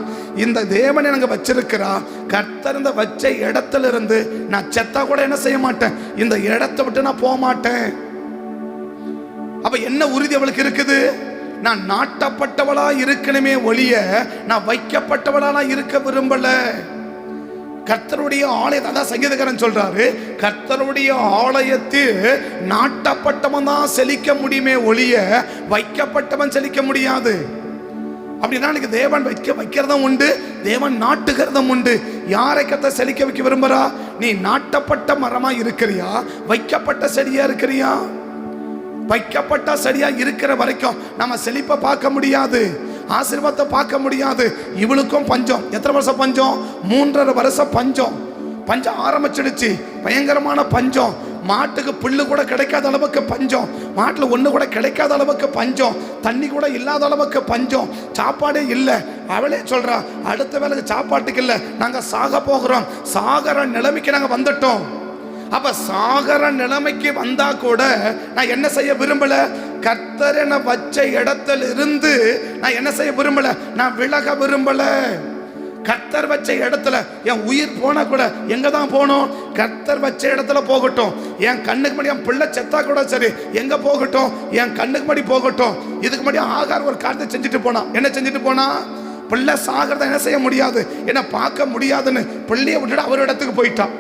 இந்த தேவன் எனக்கு வச்சிருக்கிறா, கர்த்தர் இந்த வச்ச இடத்துல இருந்து நான் செத்தா கூட என்ன செய்ய மாட்டேன், இந்த இடத்தை விட்டு நான் போக மாட்டேன். அப்ப என்ன உறுதி அவளுக்கு இருக்குது, நான் நாட்டப்பட்டவளா இருக்கணுமே ஒழிய நான் வைக்கப்பட்டவளா இருக்க விரும்பல. கர்த்தருடைய ஆலயத்தை தான் சங்கீதக்காரன் சொல்றாரு, கர்த்தருடைய ஆலயத்தில் நாட்டப்பட்டவன் தான் செழிக்க முடியுமே ஒழிய வைக்கப்பட்டவன் செழிக்க முடியாது. அப்படின்னா எனக்கு தேவன் வைக்கிறதும் உண்டு, தேவன் நாட்டுகிறதும் உண்டு. யாரை கர்த்தர் செழிக்க வைக்க விரும்புறா, நீ நாட்டப்பட்ட மரமா இருக்கிறியா, வைக்கப்பட்ட செடியா இருக்கிறியா? வைக்கப்பட்ட செடியா இருக்கிற வரைக்கும் நம்ம செழிப்பை பார்க்க முடியாது, ஆசீர்வாதத்தை பார்க்க முடியாது. இவளுக்கும் பஞ்சம். எத்தனை வருஷம் பஞ்சம்? 3.5 வருஷம் பஞ்சம். பஞ்சம் ஆரம்பிச்சிடுச்சு, பயங்கரமான பஞ்சம். மாட்டுக்கு புல்லு கூட கிடைக்காத அளவுக்கு பஞ்சம், மாட்டுல ஒண்ணு கூட கிடைக்காத அளவுக்கு பஞ்சம், தண்ணி கூட இல்லாத அளவுக்கு பஞ்சம், சாப்பாடே இல்லை. அவளே சொல்றா, அடுத்த வேலைக்கு சாப்பாட்டுக்கு இல்லை, நாங்க சாக போகிறோம், சாகர நிலைமைக்கு நாங்க வந்துட்டோம். அப்ப சாகர நிலைமைக்கு வந்தா கூட நான் என்ன செய்ய விரும்பல, கர்த்தர் என்ன வச்ச இடத்துல இருந்து நான் என்ன செய்ய விரும்பல, நான் விலக விரும்பல. கர்த்தர் வச்ச இடத்துல என் உயிர் போனா கூட எங்க தான் போகணும், கர்த்தர் வச்ச இடத்துல போகட்டும். என் கண்ணுக்கு முன்னாடி என் பிள்ளை செத்தா கூட சரி, எங்க போகட்டும், என் கண்ணுக்கு முன்னாடி போகட்டும். இதுக்கு முன்னாடி ஆகார் ஒரு காரியத்தை செஞ்சுட்டு போனா, என்ன செஞ்சுட்டு போனா, பிள்ளை சாகிறத என்ன செய்ய முடியாது, என்ன பார்க்க முடியாதுன்னு பிள்ளைய விட்டுட்டு அவர் இடத்துக்கு போயிட்டான்.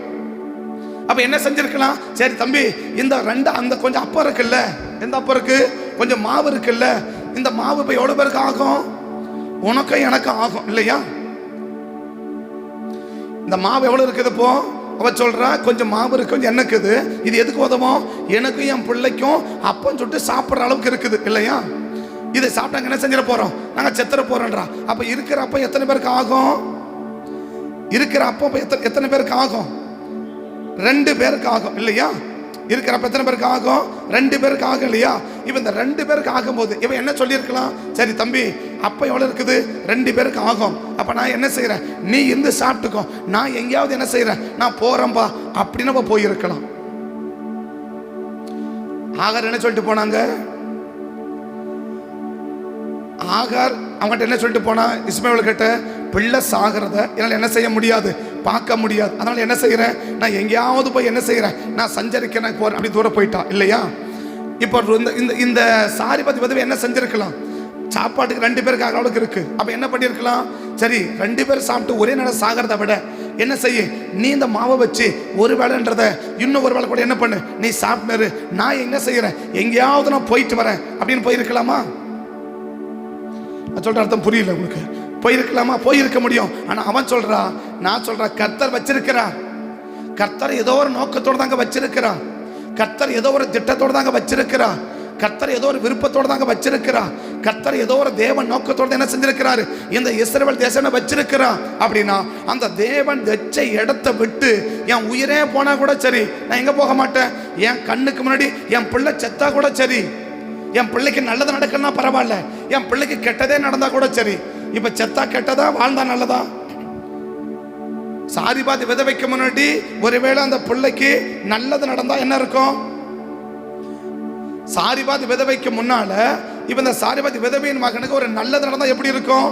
அப்ப என்ன செஞ்சிருக்கலாம், சரி தம்பி, இந்த அந்த கொஞ்சம் அப்பம் இருக்குல்ல, எந்த அப்பம் இருக்கு, கொஞ்சம் மாவு இருக்குல்ல, இந்த மாவு இப்ப எவ்வளவு பேருக்கு ஆகும், உனக்கும் எனக்கும் ஆகும் இல்லையா? இந்த மாவு எவ்வளவு இருக்குது இப்போ? அவ சொல்றா, கொஞ்சம் மாவு இருக்கு, கொஞ்சம் எண்ணெய் இருக்குது, இது எதுக்கு உதவும், எனக்கும் என் பிள்ளைக்கும் அப்பம் சுட்டு சாப்பிட்ற அளவுக்கு இருக்குது இல்லையா? இதை சாப்பிட்டாங்க என்ன செஞ்சிட போறோம், நாங்க செத்துற போறோம்ன்றா. அப்ப இருக்கிற அப்பம் எத்தனை பேருக்கு ஆகும், இருக்கிற அப்பம் எத்தனை பேருக்கு ஆகும், 2 பேருக்கு ஆகும் இல்லையா? இருக்கிறப்ப எத்தனை பேருக்கு ஆகும், 2 பேருக்கு ஆகும் இல்லையா? இப்ப இந்த 2 பேருக்கு ஆகும்போது இவன் என்ன சொல்லியிருக்கலாம், சரி தம்பி அப்ப எவ்வளவு இருக்குது, 2 பேருக்கு ஆகும், அப்ப நான் என்ன செய்யறேன், நீ இருந்து சாப்பிட்டுக்கோ, நான் எங்கேயாவது என்ன செய்யறேன், நான் போறேன்பா அப்படின்னு போயிருக்கலாம். ஆகார் என்ன சொல்லிட்டு போனாங்க, ஆகார் அவங்ககிட்ட என்ன சொல்லிட்டு போனா, இஸ்மாவேல் கிட்ட பிள்ளை சாகிறத என்னால் என்ன செய்ய முடியாது, பார்க்க முடியாது, அதனால என்ன செய்யறேன், நான் எங்கேயாவது போய் என்ன செய்யறேன், நான் சஞ்சரிக்கிறேன் போறேன், அப்படி தூரம் போயிட்டா இல்லையா? இப்போ இந்த சாரிபதி விதவை என்ன செஞ்சிருக்கலாம், சாப்பாட்டுக்கு 2 பேருக்கு அளவுக்கு இருக்கு, அப்ப என்ன பண்ணிருக்கலாம், சரி 2 பேர் சாப்பிட்டு ஒரே நேரம் சாகிறத விட என்ன செய்ய, நீ இந்த மாவை வச்சு ஒரு வேளைன்றத இன்னும் ஒரு வேளை கூட என்ன பண்ணு, நீ சாப்பிட்டு, நான் என்ன செய்யறேன், எங்கேயாவது நான் போயிட்டு வரேன் அப்படின்னு போயிருக்கலாமா? சொல்ற அர்த்தம் புரியல உங்களுக்கு? போயிருக்கலாமா? போயிருக்க முடியும். ஆனா அவன் சொல்றா, நான் சொல்றேன், கர்த்தர் வச்சிருக்கிறார், கர்த்தர் ஏதோ ஒரு நோக்கத்தோடு தாங்க வச்சிருக்கிறார், கர்த்தர் ஏதோ ஒரு திட்டத்தோடு தாங்க வச்சிருக்கிறார், கர்த்தர் ஏதோ ஒரு விருப்பத்தோடு தாங்க வச்சிருக்கிறார், கர்த்தர் ஏதோ ஒரு தேவன் நோக்கத்தோடு என்ன செஞ்சிருக்கிறாரு, இந்த இஸ்ரவேல் தேசத்தை வச்சிருக்கிறார். அப்படின்னா அந்த தேவன் வச்ச இடத்தை விட்டு என் உயிரே போனா கூட சரி, நான் எங்க போக மாட்டேன், என் கண்ணுக்கு முன்னாடி என் பிள்ளை செத்தா கூட சரி, என் பிள்ளைக்கு நல்லது நடக்கணும்னா பரவாயில்ல, என் பிள்ளைக்கு கெட்டதே நடந்தா கூட சரி. இப்ப செத்தா கெட்டதா, வாழ்ந்தா நல்லதா? சாரிபாதி விதவைக்கு முன்னாடி ஒருவேளை அந்த பிள்ளைக்கு நல்லது நடந்தா என்ன இருக்கும், சாரிபாதி விதவைக்கு முன்னால இப்ப இந்த சாரிபாதி விதவையின் மகனுக்கு ஒரு நல்லது நடந்தா எப்படி இருக்கும்,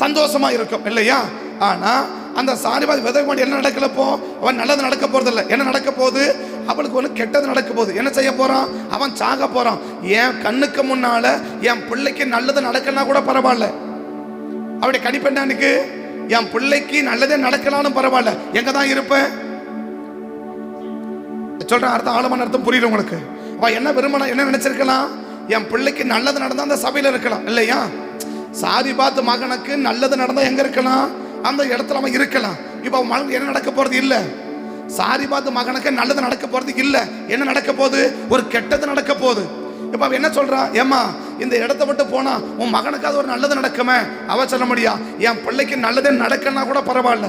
சந்தோஷமா இருக்கும் இல்லையா? ஆனா அந்த சாரிபாதி விதவை முன்னாடி என்ன நடக்கலப்போ, அவன் நல்லது நடக்க போறதில்ல. என்ன நடக்க போகுது, அவளுக்கு ஒன்று கெட்டது நடக்க போகுது. என்ன செய்ய போறான், அவன் சாக போறான். என் கண்ணுக்கு முன்னால என் பிள்ளைக்கு நல்லது நடக்கலனா கூட பரவாயில்ல, அவருடைய கணிப்பெண்டானுக்கு என் பிள்ளைக்கு நல்லதே நடக்கலான்னு பரவாயில்ல, எங்க தான் இருப்பேன் சொல்றேன். அர்த்தம் ஆழமான அர்த்தம் புரியல உங்களுக்கு? அவன் என்ன விரும்பணும், என்ன நினைச்சிருக்கலாம், என் பிள்ளைக்கு நல்லது நடந்தா அந்த சபையில இருக்கலாம் இல்லையா? சாரிபாத் மகனுக்கு நல்லது நடந்தா எங்க இருக்கலாம், அந்த இடத்துல அவன் இருக்கலாம். இப்போ மகனுக்கு என்ன நடக்க போறது இல்லை. சாரிபாத் மகனுக்கு நல்லது நடக்க போறது இல்லை. என்ன நடக்க போகுது? ஒரு கெட்டது நடக்க போகுது. இப்போ அவன் என்ன சொல்றான்? ஏம்மா இந்த இடத்த விட்டு போனா உன் மகனுக்கு அது ஒரு நல்லது நடக்குமே. அவ சொல்ல முடியா, என் பிள்ளைக்கு நல்லதே நடக்கலனா கூட பரவாயில்ல,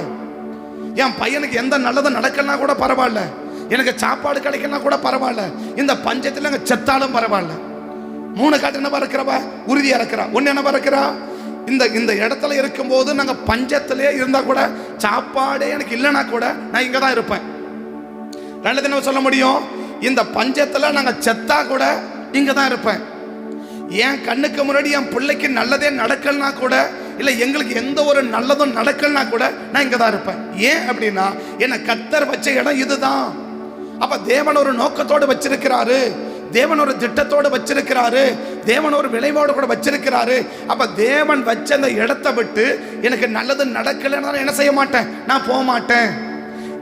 என் பையனுக்கு எந்த நல்லதும் நடக்கலனா கூட பரவாயில்ல, எனக்கு சாப்பாடு கிடைக்கலனா கூட பரவாயில்ல, இந்த பஞ்சத்தில் அங்கே செத்தாலும் பரவாயில்ல. 3 காட்டு என்ன இருக்கிறவ உறுதியா இருக்கிறா. ஒன்னு என்ன இருக்கிறா, இந்த இடத்துல இருக்கும்போது நாங்கள் பஞ்சத்திலே இருந்தா கூட சாப்பாடே எனக்கு இல்லைனா கூட நான் இங்கே தான் இருப்பேன். 2 என்ன சொல்ல முடியும், இந்த பஞ்சத்தில் நாங்கள் செத்தா கூட இங்கே தான் இருப்பேன். என் கண்ணுக்கு முன்னாடி என் பிள்ளைக்கு நல்லதே நடக்கலனா கூட, இல்லை எங்களுக்கு எந்த ஒரு நல்லதும் நடக்கலனா கூட நான் இங்கே தான் இருப்பேன். ஏன் அப்படின்னா என்னை கர்த்தர் வச்ச இடம் இதுதான். அப்ப தேவன் ஒரு நோக்கத்தோடு வச்சிருக்கிறாரு, தேவன் ஒரு திட்டத்தோடு வச்சிருக்கிறாரு, தேவன் ஒரு விளைவோடு கூட வச்சிருக்கிறாரு. அப்ப தேவன் வச்ச அந்த இடத்தை விட்டு எனக்கு நல்லது நடக்கலைன்னு என்ன செய்ய மாட்டேன், நான் போக மாட்டேன்.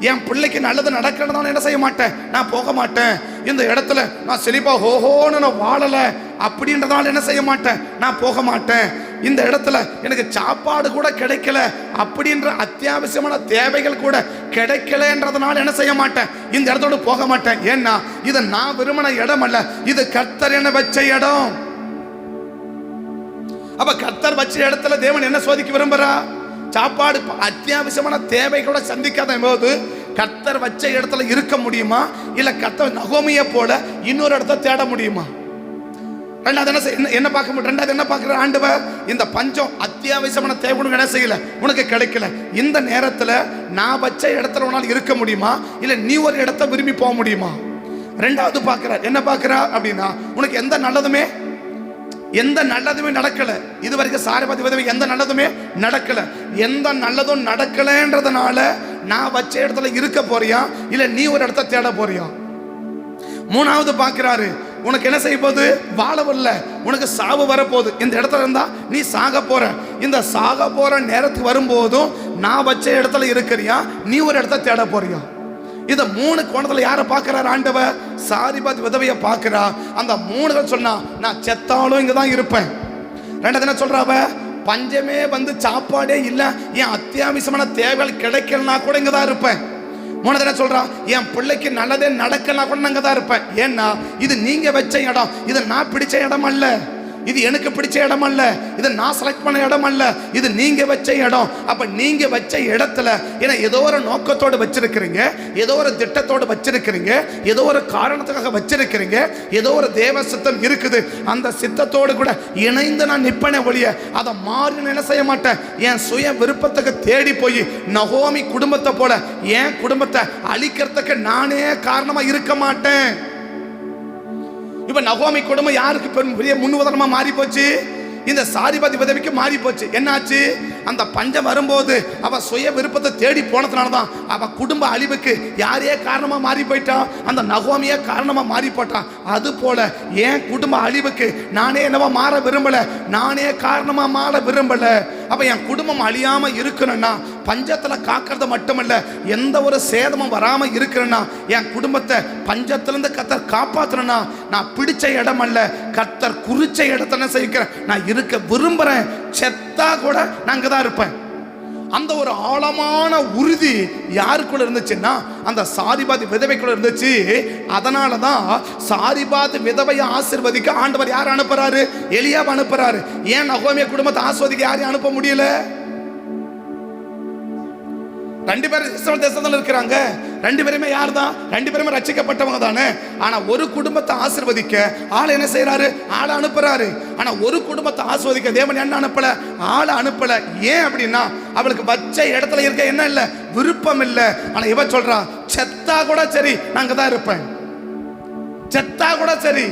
என் பிள்ளைக்கு நல்லது நடக்கலைன்னு என்ன செய்ய மாட்டேன், நான் போக மாட்டேன். இந்த இடத்துல நான் செழிப்பா ஹோஹோன்னு நான் வாழலை அப்படின்றதால என்ன செய்ய மாட்டேன், நான் போக மாட்டேன். இந்த இடத்துல எனக்கு சாப்பாடு கூட கிடைக்கல அப்படின்ற அத்தியாவசியமான தேவைகள் கூட கிடைக்கலன்றதுனால என்ன செய்ய மாட்டேன், இந்த இடத்தோடு போக மாட்டேன். ஏன்னா இது நான் விரும்பின இடம் அல்ல, இது கர்த்தர் என்ன வச்ச இடம். அப்ப கர்த்தர் வச்ச இடத்துல தேவன் என்ன சோதிக்க விரும்புறா, சாப்பாடு அத்தியாவசியமான தேவைகளோட சந்திக்காத போது கர்த்தர் வச்ச இடத்துல இருக்க முடியுமா, இல்ல கர்த்தர் நகோமியை போல இன்னொரு இடத்த தேட முடியுமா? என்ன பார்க்க முடியும்? 2வது என்ன பார்க்கிற ஆண்டவர், இந்த பஞ்சம் அத்தியாவசியமான தேவை உனக்கு என்ன செய்யல, உனக்கு கிடைக்கல. இந்த நேரத்தில் நான் வச்ச இடத்துல உன்னால் இருக்க முடியுமா, இல்ல நீ ஒரு இடத்த விரும்பி போக முடியுமா? 2வது பார்க்கிற என்ன பார்க்கிறா அப்படின்னா, உனக்கு எந்த நல்லதுமே நடக்கல. இது வரைக்கும் சாரிபாத் விதவை எந்த நல்லதுமே நடக்கல. எந்த நல்லதும் நடக்கலன்றதுனால நான் வச்ச இடத்துல இருக்க போறியா, இல்ல நீ ஒரு இடத்த தேட போறியா? 3வது பார்க்கிறாரு, உனக்கு என்ன செய்ய போகுது, வாழவில்ல, உனக்கு சாவு வரப்போகுது. இந்த இடத்துல இருந்தா நீ சாக போற. இந்த சாக போற நேரத்துக்கு வரும்போதும் நான் வச்ச இடத்துல இருக்கிறியா, நீ ஒரு இடத்த தேட போறியா? இந்த 3 கோணத்துல யாரை பார்க்கிறார் ஆண்டவர், சாரிபாத் விதவையை பார்க்கிறா. அந்த 3 சொன்னா நான் செத்தாலும் இங்க தான் இருப்பேன். 2வது என்ன சொல்றாவ, பஞ்சமே வந்து சாப்பாடே இல்லை, என் அத்தியாவசியமான தேவைகள் கிடைக்கலனா கூட இங்க தான் இருப்பேன். 3வது என்ன சொல்றா, என் பிள்ளைக்கு நல்லதே நடக்கலனா கூட அங்க தான் இருப்பேன். ஏன்னா இது நீங்க வச்ச இடம், இது நான் பிடிச்ச இடம் அல்ல, இது எனக்கு பிடிச்ச இடம் அல்ல, இது நான் செலக்ட் பண்ண இடம் அல்ல, இது நீங்க வச்ச இடம். அப்ப நீங்க வச்ச இடத்துல ஏன்னா ஏதோ ஒரு நோக்கத்தோடு வச்சிருக்கிறீங்க, ஏதோ ஒரு திட்டத்தோடு வச்சிருக்கிறீங்க, ஏதோ ஒரு காரணத்துக்காக வச்சிருக்கிறீங்க, ஏதோ ஒரு தேவ சித்தம் இருக்குது. அந்த சித்தத்தோடு கூட இணைந்து நான் நிப்பனே ஒழிய அதை மாறி என்ன செய்ய மாட்டேன். என் சுய விருப்பத்துக்கு தேடி போய் நகோமி குடும்பத்தை போல என் குடும்பத்தை அழிக்கிறதுக்கு நானே காரணமா இருக்க மாட்டேன். இப்ப நகோமி குடும்பம் யாருக்கு பெரிய முன்னுதாரணமா மாறி போச்சு, இந்த சாரிபாத் விதவைக்கு மாறி போச்சு. என்னாச்சு, அந்த பஞ்சம் வரும்போது அவ சுய விருப்பத்தை தேடி போனதுனாலதான் அவ குடும்ப அழிவுக்கு யாரையே காரணமா மாறி போயிட்டான், அந்த நகோமியே காரணமா மாறி போட்டான். அது போல என் குடும்ப அழிவுக்கு நானே என்னவா மாற விரும்பல, நானே காரணமா மாற விரும்பல. அப்ப என் குடும்பம் அழியாம இருக்கணும்னா பஞ்சத்துல காக்கிறது மட்டுமல்ல, எந்த ஒரு சேதமும் வராம இருக்கணும்னா என் குடும்பத்தை பஞ்சத்திலிருந்து கர்த்தர் காப்பாற்றணும்னா நான் பிடிச்ச இடம் அல்ல, கர்த்தர் குறிச்ச இடத்துல செய்கிறேன். நான் இருக்க விரும்புறேன், செத்தா கூட நான் அங்கதான் இருப்பேன். அந்த ஒரு ஆழமான உறுதி யாருக்குள்ள இருந்துச்சுன்னா அந்த சாரிபாத் விதவைக்குள்ள இருந்துச்சு. அதனாலதான் சாரிபாத் விதவையை ஆசீர்வதிக்க ஆண்டவர் யார் அனுப்புறாரு, எலியாவை அனுப்புறாரு. ஏன் நகோமிய குடும்பத்தை ஆசீர்வதிக்க யாரையும் அனுப்ப முடியல? 2 பேரும் இஸ்ரவேல் தேசத்துல இருக்கிறாங்க. 2 பேருமே யார் தான், 2 பேருமே ரட்சிக்கப்பட்டவங்க தானே. ஆனா ஒரு குடும்பத்தை ஆசீர்வதிக்க ஆளை என்ன செய்யறாரு, ஆளை அனுப்புறாரு. ஆனா ஒரு குடும்பத்தை ஆசீர்வதிக்க தேவன் என்ன அனுப்பல, ஆளை அனுப்பல. ஏன் அப்படின்னா அவளுக்கு வச்ச இடத்துல இருக்க என்ன இல்ல, விருப்பம் இல்ல. ஆனா இவ சொல்றா, செத்தா கூட சரி நான் அங்கதான் இருப்பேன், செத்தா கூட சரி,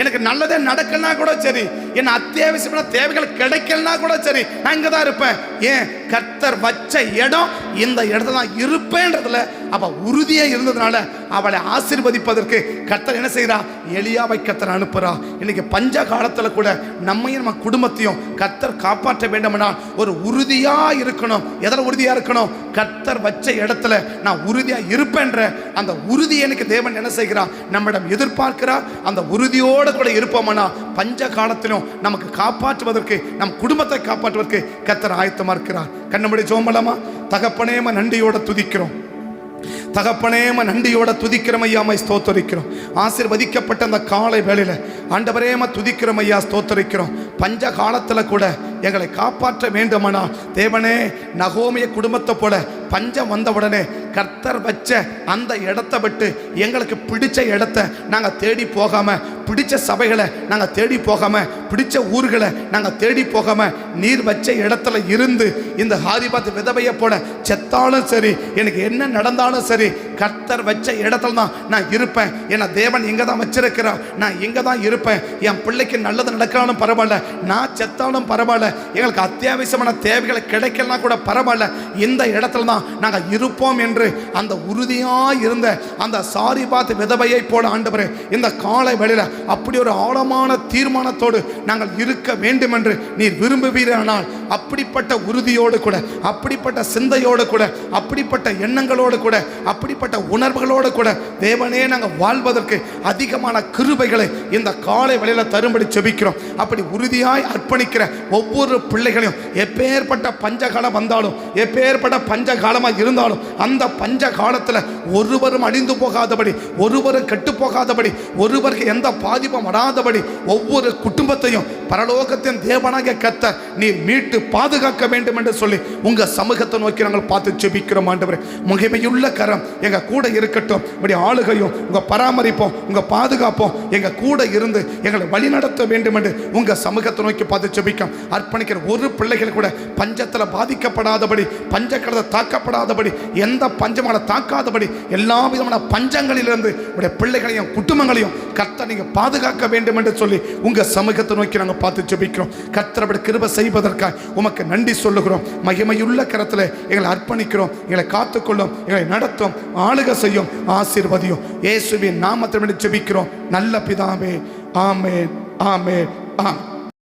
எனக்கு நல்லதே நடக்கலனா கூட சரி, என் அத்தியாவசியமான தேவைகள் கிடைக்கலனா கூட சரி, நான் இங்க தான் இருப்பேன். ஏன், கர்த்தர் வச்ச இடம் இந்த இடத்துல நான் இருப்பேன்றதுல அவ உறுதியா இருந்ததுனால அவளை ஆசீர்வதிப்பதற்கு கர்த்தர் என்ன செய்யறா, எலியாவை கர்த்தர் அனுப்புறா. இன்னைக்கு பஞ்ச காலத்துல கூட நம்மையும் நம்ம குடும்பத்தையும் கர்த்தர் காப்பாற்ற வேண்டும்னால் ஒரு உறுதியா இருக்கணும். எதில் உறுதியா இருக்கணும், கர்த்தர் வச்ச இடத்துல நான் உறுதியா இருப்பேன்ற அந்த உறுதி எனக்கு தேவன் என்ன செய்கிறா, நம்மிடம் எதிர்பார்க்கிறா. அந்த உறுதியோடு கூட இருப்போம்னா பஞ்ச காலத்திலும் நமக்கு காப்பாற்றுவதற்கு, நம் குடும்பத்தை காப்பாற்றுவதற்கு கர்த்தர் ஆயத்தமா இருக்கிறார். கண்ணமுடி ஜோமலமா. தகப்பனேம நன்றியோட துதிக்கிறோம். தகப்பனேம நன்றியோட துதிக்கிறோம் ஐயா, மை ஸ்தோத்தரிக்கிறோம். ஆசீர்வதிக்கப்பட்ட அந்த காலை வேளையில ஆண்டவரேம துதிக்கிறோம் ஐயா, ஸ்தோத்தரிக்கிறோம். பஞ்ச காலத்துல கூட எங்களை காப்பாற்ற வேண்டுமானால் தேவனே, நகோமிய குடும்பத்தை போல பஞ்சம் வந்த உடனே கர்த்தர் வச்ச அந்த இடத்தை விட்டு எங்களுக்கு பிடிச்ச இடத்த நாங்கள் தேடி போகாம, பிடிச்ச சபைகளை நாங்கள் தேடி போகாம, பிடிச்ச ஊர்களை நாங்கள் தேடி போகாம, நீர் வச்ச இடத்துல இருந்து இந்த ஹாரிபாத் விதவையை போல செத்தாலும் சரி, எனக்கு என்ன நடந்தாலும் சரி, கர்த்தர் வச்ச இடத்துல தான் நான் இருப்பேன். ஏன்னா தேவன் இங்கே தான் வச்சிருக்கிறார், நான் இங்கே தான் இருப்பேன். என் பிள்ளைக்கு நல்லது நடக்கிறாலும் பரவாயில்ல, நான் செத்தாலும் பரவாயில்ல, எங்களுக்கு அத்தியாவசியமான தேவைகளை கிடைக்கலாம் கூட பரவாயில்ல, இந்த இடத்துல தான் நாங்கள் இருப்போம் என்று அந்த உறுதியாக இருந்த அந்த சாரிபாத் விதவையை போல ஆண்டவரே, இந்த காலை வேளையில அப்படி ஒரு ஆழமான தீர்மானத்தோடு நாங்கள் இருக்க வேண்டும் என்று நீர் விரும்புவீரானால், அப்படிப்பட்ட உறுதியோடு கூட, அப்படிப்பட்ட சிந்தையோடு கூட, அப்படிப்பட்ட எண்ணங்களோடு கூட, அப்படிப்பட்ட உணர்வுகளோடு கூட தேவனே நாங்கள் வாழ்வதற்கு அதிகமான கிருபைகளை இந்த காலை வேளையில தரும்படி செபிக்கிறோம். அப்படி உறுதியாய் அர்ப்பணிக்கிற ஒவ்வொரு பிள்ளைகளையும், எப்பேற்பட்ட பஞ்சகாலம் வந்தாலும், எப்பேற்பட்ட பஞ்சகாலமாக இருந்தாலும், அந்த பஞ்ச காலத்தில் ஒருவரும் அழிந்து போகாதபடி, ஒருவரும் கெட்டு போகாதபடி, ஒருவருக்கு எந்த பாதிப்பும் வராதபடி ஒவ்வொரு குடும்பத்தையும் பரலோகத்தின் தேவனாகிய கர்த்தர் நீர் மீட்டு பாதுகாக்க வேண்டும் என்று சொல்லி உங்க சமூகத்தை நோக்கி நாங்கள் பார்த்து ஜெபிக்கிறோம். ஆண்டவரே, மகிமையுள்ள கரம் எங்க கூட இருக்கட்டும். இப்படி ஆளுகையும் உங்க பராமரிப்போம், உங்க பாதுகாப்போம் எங்க கூட இருந்து எங்களை வழிநடத்த வேண்டும் என்று உங்க சமூகத்தை நோக்கி பார்த்து ஜெபிக்கிறோம். அர்ப்பணிக்கிற ஒரு பிள்ளைகள் கூட பஞ்சத்தில் பாதிக்கப்படாதபடி, பஞ்சக்கடத்தை தாக்கப்படாதபடி, எந்த பஞ்சமான தாக்காதபடி, எல்லா விதமான பஞ்சங்களிலிருந்து உடைய பிள்ளைகளையும் குடும்பங்களையும் கர்த்தர் நீங்க பாதுகாக்க வேண்டும் என்று சொல்லி உங்க சமூகத்தை நோக்கி நாங்கள் பார்த்து ஜெபிக்கிறோம். கர்த்தர் அப்படி கிருபை செய்வதற்காக உமக்கு நன்றி சொல்லுகிறோம். மகிமையுள்ள கரத்தில் எங்களை அர்ப்பணிக்கிறோம். எங்களை காத்துக்கொள்ளும், எங்களை நடத்தும், ஆளுகை செய்யும், ஆசீர்வதியும். இயேசுவின் நாமத்தில் ஜெபிக்கிறோம் நல்ல பிதாவே. ஆமென், ஆமென், ஆமென்.